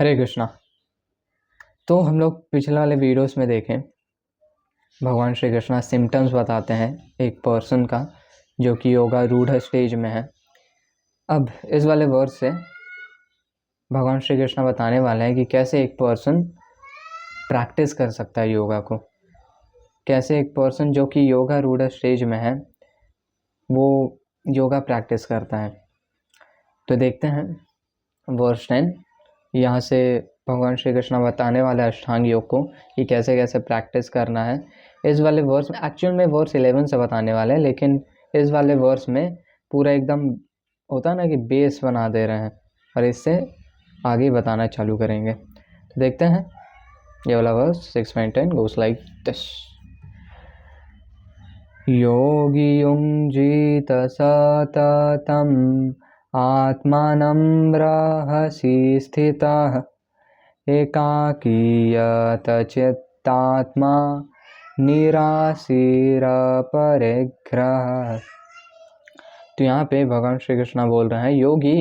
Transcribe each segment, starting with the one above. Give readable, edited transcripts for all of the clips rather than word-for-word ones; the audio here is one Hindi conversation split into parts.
हरे कृष्णा। तो हम लोग पिछले वाले वीडियोस में देखें, भगवान श्री कृष्णा सिम्टम्स बताते हैं एक पर्सन का जो कि योगा रूढ़ स्टेज में है। अब इस वाले वर्ड से भगवान श्री कृष्णा बताने वाले हैं कि कैसे एक पर्सन प्रैक्टिस कर सकता है योगा को, कैसे एक पर्सन जो कि योगा रूढ़ स्टेज में है वो योगा प्रैक्टिस करता है। तो देखते हैं वर्स 10। यहाँ से भगवान श्री कृष्ण बताने वाले अष्टांग योग को कि कैसे कैसे प्रैक्टिस करना है। इस वाले वर्स में एक्चुअल में वर्स 11 से बताने वाले हैं, लेकिन इस वाले वर्स में पूरा एकदम होता है ना कि बेस बना दे रहे हैं और इससे आगे बताना चालू करेंगे। तो देखते हैं ये वाला वर्स 6.10 गोस लाइक दिस। योगी युञ्जीत सततम् आत्मानं रहसि स्थितः एकाकीयत चित्तात्मा निराशीरपरिग्रह। तो यहाँ पे भगवान श्री कृष्ण बोल रहे हैं योगी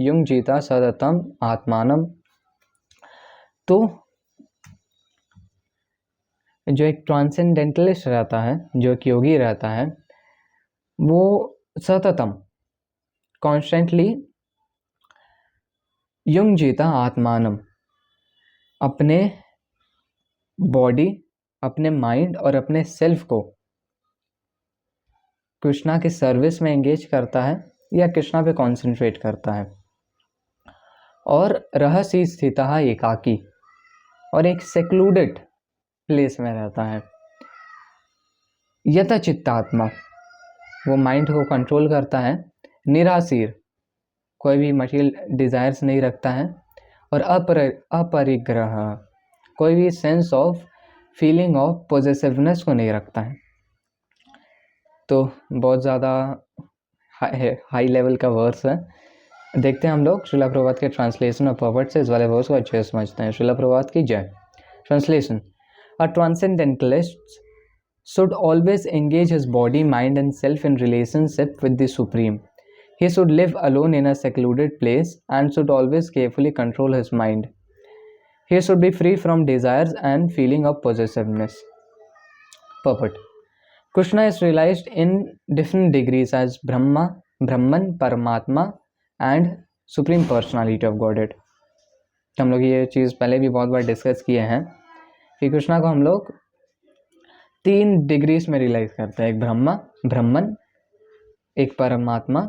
युञ्जीत सततम् आत्मानं। तो जो एक ट्रांसेंडेंटलिस्ट रहता है, जो एक योगी रहता है, वो सततम कॉन्स्टेंटली युञ्जीत आत्मानम, अपने बॉडी, अपने माइंड और अपने सेल्फ को कृष्णा के सर्विस में एंगेज करता है या कृष्णा पे कॉन्सेंट्रेट करता है और रहस्य स्थितः एकाकी और एक सेक्लूडेड प्लेस में रहता है। यत चित्तात्मा, वो माइंड को कंट्रोल करता है। निराशीर, कोई भी मटेरियल डिजायर्स नहीं रखता है। और अपरिग्रह, कोई भी सेंस ऑफ फीलिंग ऑफ पॉजेसिवनेस को नहीं रखता है। तो बहुत ज़्यादा हाई लेवल का वर्स है। देखते हैं हम लोग श्रीला प्रभात के ट्रांसलेशन और पर्वट से इस वाले वर्स को अच्छे से समझते हैं। श्रीला प्रभात की जय। Translation: a transcendentalist should always engage his body, mind and self in relationship with the Supreme. He should live alone in a secluded place and should always carefully control his mind. He should be free from desires and feeling of possessiveness. Purport: Krishna is realized in different degrees as Brahma, Brahman, Paramatma and Supreme Personality of Godhead. हम लोग ये चीज़ पहले भी बहुत बार डिस्कस किए हैं कि कृष्णा को हम लोग 3 डिग्रीज में रियलाइज करते हैं। एक ब्रह्मा, ब्रह्मन, एक परमात्मा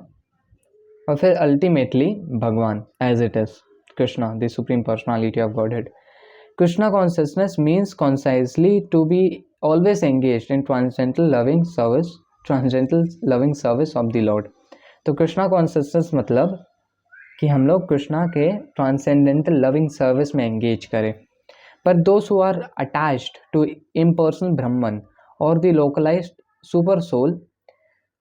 और फिर ultimately Bhagavan as it is Krishna, the supreme personality of Godhead. Krishna consciousness means concisely to be always engaged in transcendental loving service of the Lord. तो कृष्णा कॉन्शियसनेस मतलब कि हम लोग कृष्णा के ट्रांसेंडेंटल लविंग सर्विस में एंगेज करें। But those who are attached to impersonal Brahman or the localized super soul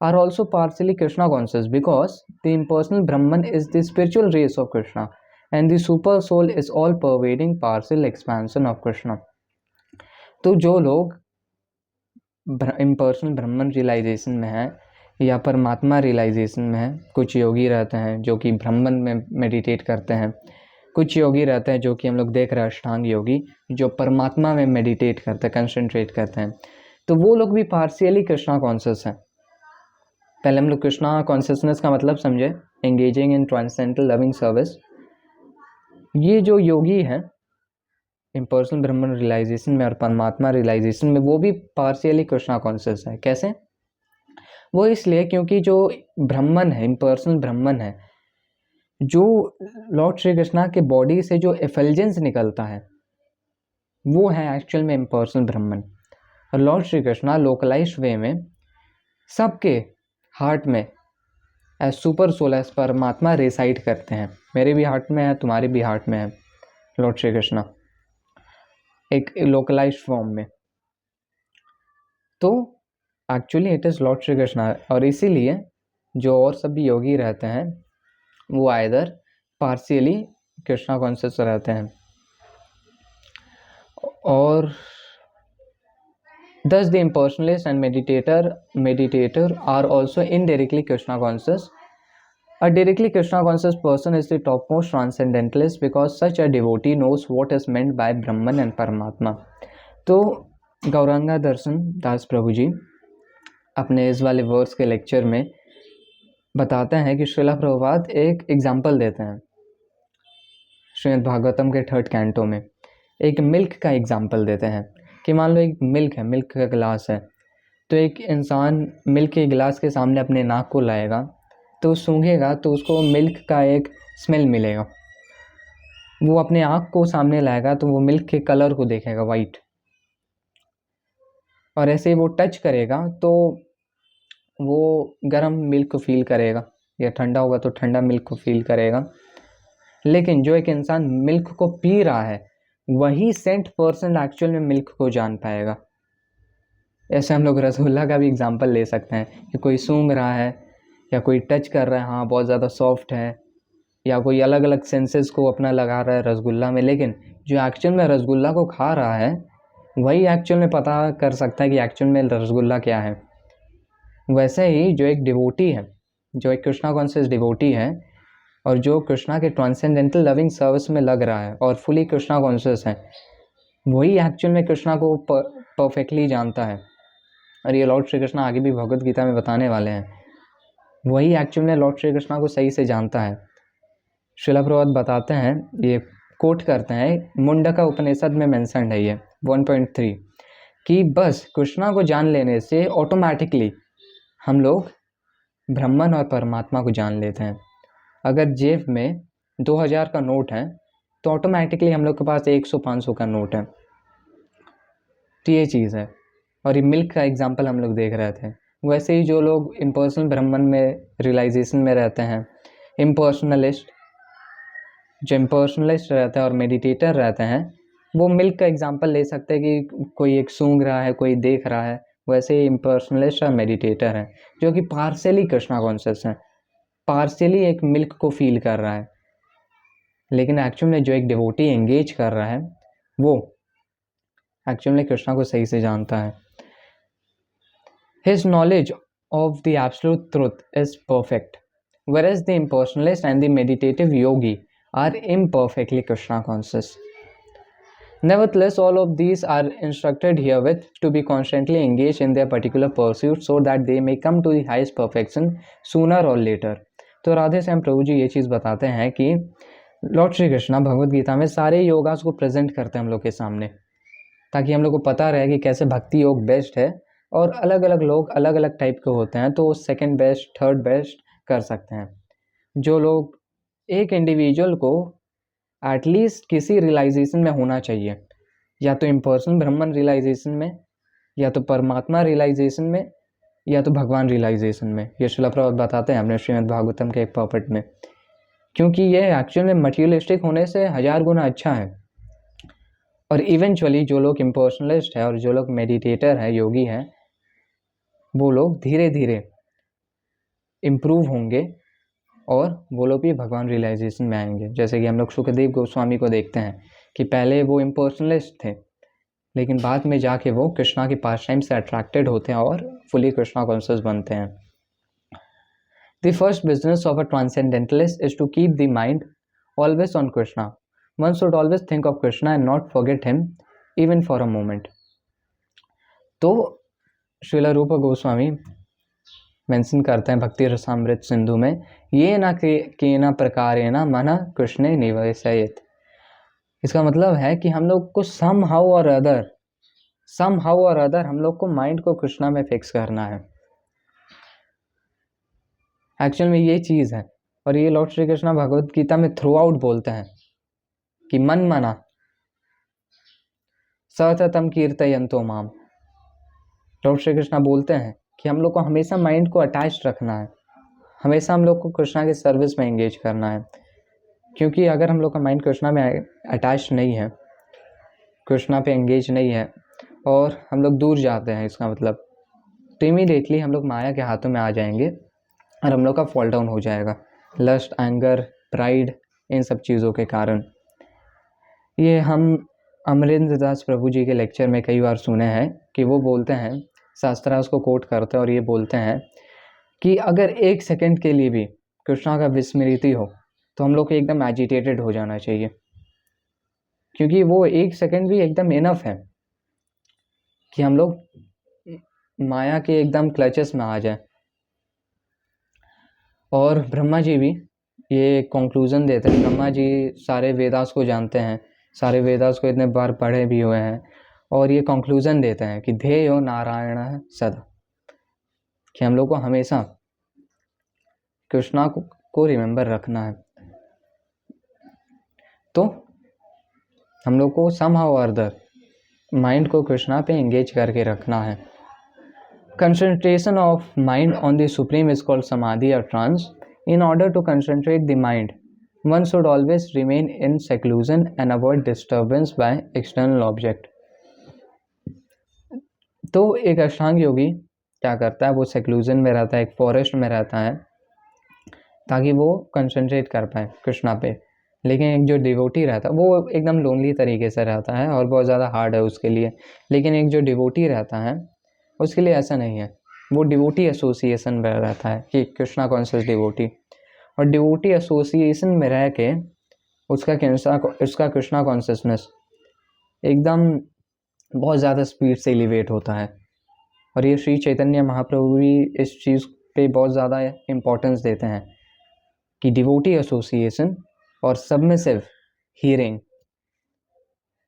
are also partially Krishna conscious, because the impersonal Brahman is the spiritual race of Krishna and the super soul is all pervading partial expansion of Krishna. तो जो लोग impersonal Brahman realization में हैं या परमात्मा रियलाइजेशन में है, कुछ योगी रहते हैं जो कि ब्रह्मन में मेडिटेट करते हैं, कुछ योगी रहते हैं जो कि हम लोग देख रहे हैं अष्टांग योगी जो परमात्मा में मेडिटेट करते हैं, कंसंट्रेट करते हैं। तो वो लोग भी पार्शियली कृष्णा कॉन्शियस हैं। पहले हम लोग कृष्णा कॉन्शियसनेस का मतलब समझे, engaging in transcendental loving service. ये जो योगी हैं इम्पर्सनल ब्रह्मन रियलाइजेशन में और परमात्मा रियलाइजेशन में, वो भी पार्शियली कृष्णा कॉन्शियस है। कैसे? वो इसलिए क्योंकि जो ब्रह्मन है, इम्पर्सनल ब्रह्मन है, जो लॉर्ड श्री कृष्णा के बॉडी से जो एफल्जेंस निकलता है वो है एक्चुअल में इम्पर्सनल ब्रह्मन। और लॉर्ड श्री कृष्णा लोकलाइज्ड वे में सबके हार्ट में एज सुपर सोल, एज परमात्मा रेसाइड करते हैं। मेरे भी हार्ट में है, तुम्हारे भी हार्ट में है लॉर्ड श्री कृष्णा एक लोकलाइज्ड फॉर्म में। तो actually it is Lord Shri Krishna. और इसीलिए जो और सब भी योगी रहते हैं वो आइदर पार्शियली कृष्णा कॉन्शियस रहते हैं और thus the impersonalist and meditator are also indirectly Krishna conscious, A directly Krishna conscious person is the topmost transcendentalist because such a devotee knows what is meant by Brahman and Paramatma. तो गौरांगा दर्शन दास प्रभु जी अपने इस वाले वर्स के लेक्चर में बताते हैं कि श्रीला प्रभुपाद एक एग्जाम्पल देते हैं श्रीमद् भागवतम के 3rd कैंटो में एक मिल्क का एग्जाम्पल देते हैं कि मान लो एक मिल्क है, मिल्क का गिलास है, तो एक इंसान मिल्क के गिलास के सामने अपने नाक को लाएगा तो सूंघेगा तो उसको मिल्क का एक स्मेल मिलेगा। वो अपने आँख को सामने लाएगा तो वो मिल्क के कलर को देखेगा वाइट, और ऐसे ही वो टच करेगा तो वो गर्म मिल्क को फील करेगा, या ठंडा होगा तो ठंडा मिल्क को फील करेगा। लेकिन जो एक इंसान मिल्क को पी रहा है वही सेंट पर्सन एक्चुअल में मिल्क को जान पाएगा। ऐसे हम लोग रसगुल्ला का भी एग्जाम्पल ले सकते हैं कि कोई सूंघ रहा है या कोई टच कर रहा है, हाँ बहुत ज़्यादा सॉफ्ट है, या कोई अलग अलग सेंसेस को अपना लगा रहा है रसगुल्ला में, लेकिन जो एक्चुअल में रसगुल्ला को खा रहा है वही एक्चुअल में पता कर सकता है कि एक्चुअल में रसगुल्ला क्या है। वैसे ही जो एक डिवोटी है, जो एक कृष्णा कॉन्शियस डिवोटी है और जो कृष्णा के ट्रांसेंडेंटल लविंग सर्विस में लग रहा है और फुली कृष्णा कॉन्शियस है, वही एक्चुअल में कृष्णा को परफेक्टली जानता है। और ये लॉर्ड श्री कृष्णा आगे भी भगवद गीता में बताने वाले हैं, वही एक्चुअल में लॉर्ड श्री कृष्णा को सही से जानता है। श्रीला प्रभुपाद बताते हैं, ये कोट करते हैं, मुंडका उपनिषद में मेंशन्ड है ये 1.3 कि बस कृष्णा को जान लेने से ऑटोमेटिकली हम लोग ब्रह्मन और परमात्मा को जान लेते हैं। अगर जेब में 2000 का नोट है तो ऑटोमेटिकली हम लोग के पास 100-500 का नोट है। तो ये चीज़ है। और ये मिल्क का एग्जांपल हम लोग देख रहे थे। वैसे ही जो लोग इम्पर्सनल ब्रह्मन में रियलाइजेशन में रहते हैं, इम्पर्सनलिस्ट जो इम्पर्सनलिस्ट रहते हैं और मेडिटेटर रहते हैं, वो मिल्क का एग्जांपल ले सकते हैं कि कोई एक सूंघ रहा है, कोई देख रहा है। वैसे ही इम्पर्सनलिस्ट और मेडिटेटर है जो कि पार्शियली कृष्णा कॉन्शियस है, पार्शियली एक मिल्क को फील कर रहा है, लेकिन एक्चुअल में जो एक डिवोटी एंगेज कर रहा है वो एक्चुअल में कृष्णा को सही से जानता है। His knowledge of the absolute truth is perfect, whereas the impersonalist and the meditative yogi are imperfectly Krishna conscious. Nevertheless, all of these are instructed herewith to be constantly engaged in their particular pursuit so that they may come to the highest perfection sooner or later. तो राधे श्याम प्रभु जी ये चीज़ बताते हैं कि लॉर्ड श्री कृष्णा भगवद गीता में सारे योगास को प्रेजेंट करते हैं हम लोग के सामने, ताकि हम लोग को पता रहे कि कैसे भक्ति योग बेस्ट है। और अलग अलग लोग अलग अलग टाइप के होते हैं, तो सेकंड बेस्ट, थर्ड बेस्ट कर सकते हैं। जो लोग एक इंडिविजुअल को एटलीस्ट किसी रियलाइजेशन में होना चाहिए, या तो इम्पर्सनल ब्रह्मन रियलाइजेशन में, या तो परमात्मा रियलाइजेशन में, या तो भगवान रियलाइजेशन में। ये श्रीला प्रभुपाद बताते हैं अपने श्रीमद् भागवतम के एक पर्पट में, क्योंकि ये एक्चुअल में मटीरियलिस्टिक होने से 1000 गुना अच्छा है। और इवेंचुअली जो लोग इम्पर्सनलिस्ट है और जो लोग मेडिटेटर है, योगी हैं, वो लोग धीरे धीरे इम्प्रूव होंगे और वो लोग भी भगवान रियलाइजेशन में आएंगे। जैसे कि हम लोग सुखदेव गोस्वामी को देखते हैं कि पहले वो इम्पर्सनलिस्ट थे, लेकिन बाद में जाके वो कृष्णा के पास टाइम से अट्रैक्टेड होते हैं और फुली कृष्णा कॉन्शियस बनते हैं। The first business of a transcendentalist is to keep the mind always on Krishna. One should always think of Krishna and not forget him even for a moment. तो श्रीला रूप गोस्वामी मेंशन करते हैं भक्ति रसामृत सिंधु में, ये ना केना प्रकारेण मन कृष्णे निवेशयेत्। इसका मतलब है कि हम लोग को somehow or other हम लोग को माइंड को कृष्णा में फिक्स करना है। एक्चुअल में ये चीज़ है, और ये लॉर्ड श्री कृष्णा भगवद गीता में थ्रू आउट बोलते हैं कि मन मना सततम कीर्तयन्तो माम। लॉर्ड श्री कृष्णा बोलते हैं कि हम लोग को हमेशा माइंड को अटैच रखना है, हमेशा हम लोग को कृष्णा के सर्विस में एंगेज करना है। क्योंकि अगर हम लोग का माइंड कृष्णा में अटैच नहीं है, कृष्णा पे एंगेज नहीं है और हम लोग दूर जाते हैं, इसका मतलब तो इमीडिएटली हम लोग माया के हाथों में आ जाएंगे और हम लोग का फॉल डाउन हो जाएगा, लस्ट, एंगर, प्राइड, इन सब चीज़ों के कारण। ये हम अमरेंद्र दास प्रभु जी के लेक्चर में कई बार सुने हैं कि वो बोलते हैं, शास्त्रार्थ को कोट करते हैं और ये बोलते हैं कि अगर 1 सेकंड के लिए भी कृष्णा का विस्मृति हो तो हम लोग को एकदम एजिटेटेड हो जाना चाहिए, क्योंकि वो 1 सेकंड भी एकदम इनफ है कि हम लोग माया के एकदम क्लचेस में आ जाए। और ब्रह्मा जी भी ये कंक्लूजन देते हैं। ब्रह्मा जी सारे वेदास को जानते हैं, सारे वेदास को इतने बार पढ़े भी हुए हैं, और ये कंक्लूजन देते हैं कि ध्येयो नारायण सदा, कि हम लोग को हमेशा कृष्णा को रिमेंबर रखना है। तो हम लोग को समहाउ और अदर माइंड को कृष्णा पे एंगेज करके रखना है। Concentration of mind on the supreme is called समाधि और trans. In order to concentrate the mind, one should always remain in seclusion and avoid disturbance by external object. तो एक अष्टांग योगी क्या करता है, वो सेक्लूजन में रहता है, एक फॉरेस्ट में रहता है, ताकि वो कंसंट्रेट कर पाए कृष्णा पे। लेकिन एक जो डिवोटी रहता है वो एकदम लोनली तरीके से रहता है और बहुत ज़्यादा हार्ड है उसके लिए। लेकिन एक जो डिवोटी रहता है उसके लिए ऐसा नहीं है, वो डिवोटी एसोसिएशन में रहता है कि कृष्णा कॉन्शियस डिवोटी, और डिवोटी एसोसिएशन में रह के उसका कृष्णा कॉन्शियसनेस एकदम बहुत ज़्यादा स्पीड से एलिवेट होता है। और ये श्री चैतन्य महाप्रभु भी इस चीज़ पे बहुत ज़्यादा इम्पोर्टेंस देते हैं कि डिवोटी एसोसिएशन और सबमिसिव हीयरिंग,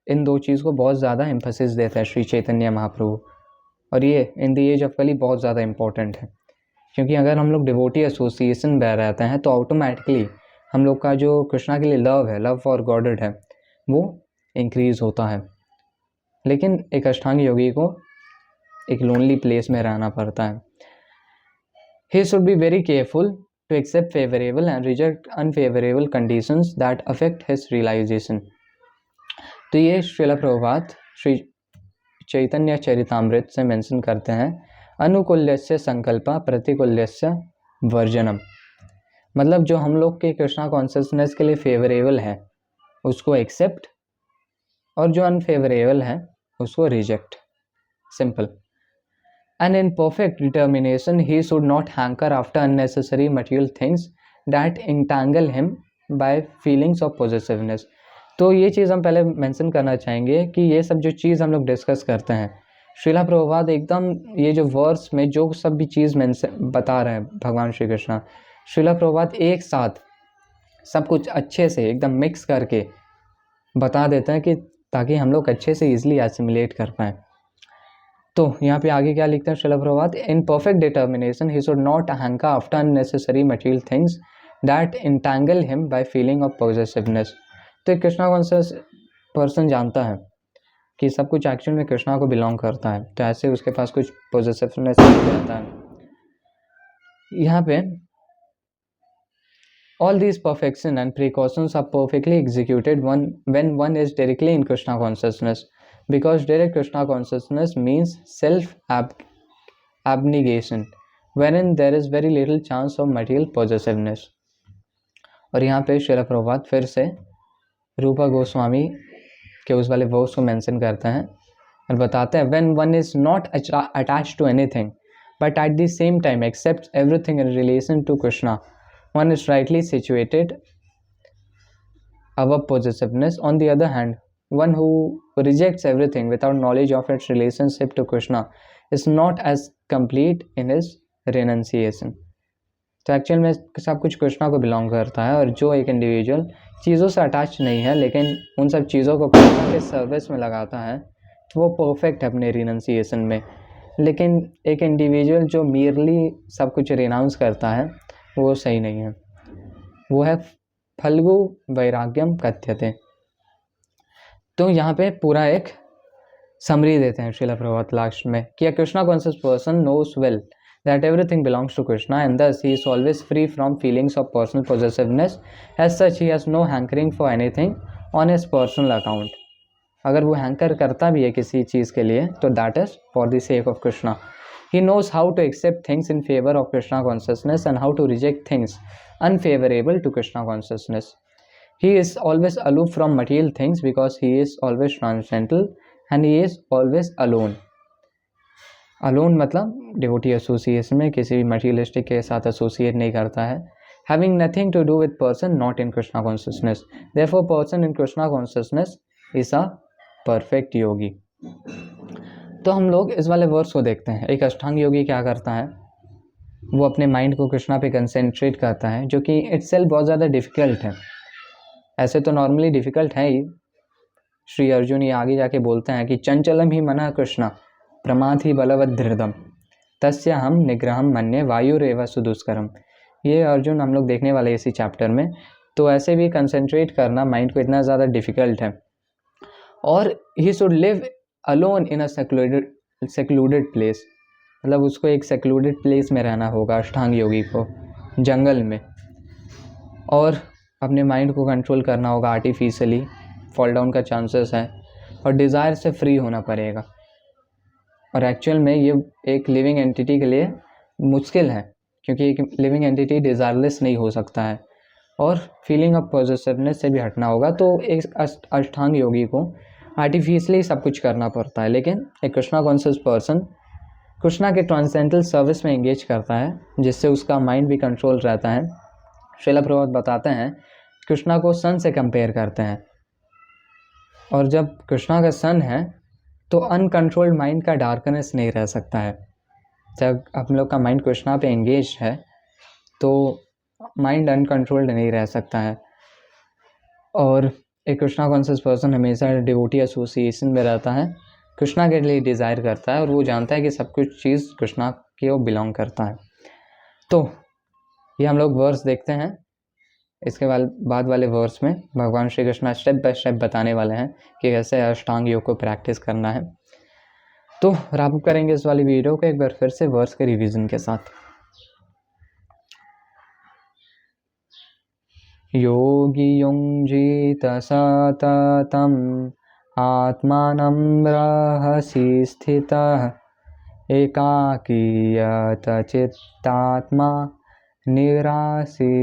इन दो चीज़ को बहुत ज़्यादा एम्फेसिस देता है श्री चैतन्य महाप्रभु। और ये इन द एज ऑफ कली बहुत ज़्यादा इम्पोर्टेंट है, क्योंकि अगर हम लोग डिवोटी एसोसिएशन में रहते हैं तो ऑटोमेटिकली हम लोग का जो कृष्णा के लिए लव है, लव फॉर गॉडेड है, वो इंक्रीज होता है। लेकिन एक अष्टांग योगी को एक लोनली प्लेस में रहना पड़ता है। He should be very careful to accept favourable and reject unfavourable conditions that affect his realisation. तो ये श्रील प्रभुपाद श्री चैतन्य चरितामृत से मेंशन करते हैं, अनुकूल्यस्य संकल्पा प्रतिकूल्यस्य वर्जनम। मतलब जो हम लोग के कृष्णा कॉन्शियसनेस के लिए फेवरेबल है उसको एक्सेप्ट, और जो अनफेवरेबल है उसको reject, simple. And in perfect determination he should not hanker after unnecessary material things that entangle him bye feelings of positiveness. तो ये चीज़ हम पहले मेंशन करना चाहेंगे कि ये सब जो चीज़ हम लोग डिस्कस करते हैं, श्रीला प्रभुपाद एकदम ये जो वर्स में जो सब भी चीज़ मेंशन बता रहे हैं भगवान श्री कृष्ण, श्रीला प्रभुपाद एक साथ सब कुछ अच्छे से एकदम मिक्स करके बता देते हैं कि ताकि हम लोग अच्छे से ईजिली एसिमिलेट कर पाएँ। तो यहाँ पे आगे क्या लिखते हैं Shrila Prabhupada, in perfect determination he should not hanker after unnecessary material things that entangle him by feeling of positiveness. तो एक कृष्णा कॉन्शियस पर्सन जानता है कि सब कुछ एक्चुअल में कृष्णा को बिलोंग करता है, तो ऐसे उसके पास कुछ पॉजिटिवनेस रहता है। यहाँ पे all these perfection and precautions are perfectly executed when one is directly in Krishna consciousness, because direct Krishna consciousness means self abnegation, wherein there is very little chance of material possessiveness। और यहाँ पे श्रील प्रभुपाद फिर से रूपा गोस्वामी के उस वाले वर्स को मेंशन करते हैं और बताते हैं, when one is not attached to anything but at the same time accepts everything in relation to Krishna, one is rightly situated above possessiveness. On the other hand, one who rejects everything without knowledge of its relationship to Krishna is not as complete in his renunciation। तो एक्चुअल में सब कुछ कृष्णा को बिलोंग करता है, और जो एक इंडिविजुअल चीज़ों से अटैच नहीं है लेकिन उन सब चीज़ों को कृष्णा के सर्विस में लगाता है तो वो परफेक्ट है अपने रिनंसिएशन में। लेकिन एक इंडिविजुअल जो मियरली सब कुछ रिनाउंस करता है वो सही नहीं है, वो है फल्गु वैराग्यम कथ्यते। तो यहाँ पे पूरा एक समरी देते हैं श्रील प्रभुपाद लास्ट में कि a Krishna conscious person knows well that everything belongs to Krishna, and thus he is always free from feelings of personal possessiveness. As such, he has no hankering for anything on his personal account. अगर वो हैंकर करता भी है किसी चीज़ के लिए तो that is for the sake of Krishna. He knows how to accept things in favor of Krishna consciousness and how to reject things unfavorable to Krishna consciousness. He is always aloof from material things because he is always transcendental and he is always alone. Alone मतलब डिवोटी एसोसिएशन में किसी भी मटीरियलिस्टिक के साथ एसोसिएट नहीं करता है, having nothing to do with person not in Krishna consciousness. Therefore, person in Krishna consciousness is a perfect yogi. तो हम लोग इस वाले वर्ड्स को देखते हैं. एक अष्टांग योगी क्या करता है, वो अपने माइंड को कृष्णा पे कंसेंट्रेट करता है, जो कि इटसेल्फ बहुत ज़्यादा डिफ़िकल्ट है. ऐसे तो नॉर्मली डिफ़िकल्ट है ही. श्री अर्जुन ये आगे जाके बोलते हैं कि चंचलम ही मना कृष्णा प्रमाद ही बलवद धृदम तस्य हम निग्रहम मन्ये वायुरेव सुदुष्करम. ये अर्जुन हम लोग देखने वाले इसी चैप्टर में. तो ऐसे भी कंसंट्रेट करना माइंड को इतना ज़्यादा डिफ़िकल्ट है. और he should live alone in a secluded place, मतलब उसको एक सेक्लूडेड प्लेस में रहना होगा अष्टांग योगी को, जंगल में. और अपने माइंड को कंट्रोल करना होगा. आर्टिफिशियली फॉल डाउन का चांसेस है, और डिज़ायर से फ्री होना पड़ेगा. और एक्चुअल में ये एक लिविंग एंटिटी के लिए मुश्किल है, क्योंकि एक लिविंग एंटिटी डिज़ायरलेस नहीं हो सकता है. और फीलिंग ऑफ पॉजिटिवनेस से भी हटना होगा. तो एक अष्टांग योगी को आर्टिफिशियली सब कुछ करना पड़ता है, लेकिन एक कृष्णा कॉन्शियस पर्सन कृष्णा के ट्रांसेंडेंटल सर्विस में एंगेज करता है, जिससे उसका माइंड भी कंट्रोल रहता है. श्रील प्रभुपाद बताते हैं कृष्णा को सन से कंपेयर करते हैं, और जब कृष्णा का सन है तो अनकंट्रोल्ड माइंड का डार्कनेस नहीं रह सकता है. जब हम लोग का माइंड कृष्णा पे एंगेज है तो माइंड अनकंट्रोल्ड नहीं रह सकता है. और एक कृष्णा कॉन्शियस पर्सन हमेशा डिवोटी एसोसिएशन में रहता है, कृष्णा के लिए डिज़ायर करता है, और वो जानता है कि सब कुछ चीज़ कृष्णा के वो बिलोंग करता है. तो ये हम लोग वर्स देखते हैं. इसके बाद वाले वर्स में भगवान Shri Krishna step by step बताने वाले हैं कि कैसे अष्टांग योग को प्रैक्टिस करना है. तो रैप अप करेंगे इस वाली वीडियो को एक बार फिर से वर्स के रिवीजन के साथ. योगी युञ्जीत सततम् आत्मानं रहसि स्थितः एकाकीयत चित्तात्मा निराशीरपरिग्रहः